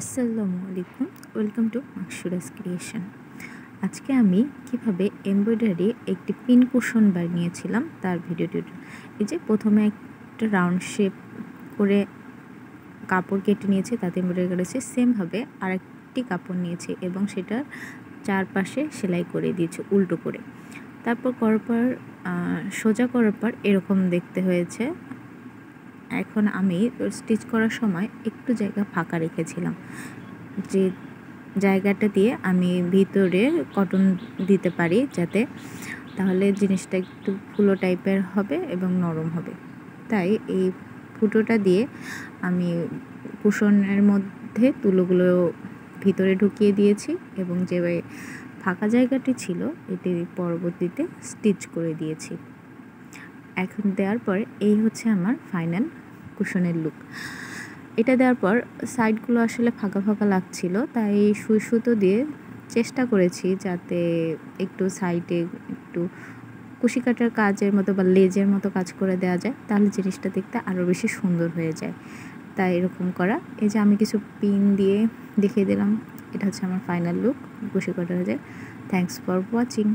আসসালামু আলাইকুম, welcome to মাকসুরাস creation. আজকে আমি কিভাবে এমব্রয়ডারি একটি পিন কুশন বানিয়েছিলাম তার ভিডিওটি। এই যে প্রথমে একটা রাউন্ড শেপ করে কাপড় কেটে নিয়েছি, তাতে এমব্রয়ডারি করেছি। সেমভাবে আরেকটি কাপড় নিয়েছি এবং সেটার চারপাশে সেলাই করে দিয়েছি উল্টো করে। তারপর করার পর সোজা করার পর এরকম দেখতে হয়েছে। এখন আমি স্টিচ করার সময় একটু জায়গা ফাঁকা রেখেছিলাম, যে জায়গাটা দিয়ে আমি ভিতরে কটন দিতে পারি, যাতে তাহলে জিনিসটা একটু ফুলো টাইপের হবে এবং নরম হবে। তাই এই ফুটোটা দিয়ে আমি কুশনের মধ্যে তুলোগুলো ভিতরে ঢুকিয়ে দিয়েছি এবং যে ফাঁকা জায়গাটি ছিল এটি পরবর্তীতে স্টিচ করে দিয়েছি। এখন দেওয়ার পর এই হচ্ছে আমার ফাইনাল কুশনের লুক। এটা দেওয়ার পর সাইডগুলো আসলে ফাঁকা ফাঁকা লাগছিল, তাই সুই সুতো দিয়ে চেষ্টা করেছি যাতে একটু সাইডে একটু কুশি কাটার কাজের মতো বা লেজের মতো কাজ করে দেওয়া যায়, তাহলে জিনিসটা দেখতে আরও বেশি সুন্দর হয়ে যায়। তাই এরকম করা। এই যে আমি কিছু পিন দিয়ে দেখিয়ে দিলাম। এটা হচ্ছে আমার ফাইনাল লুক, কুশি কাটা হয়ে যায়। Thanks for watching.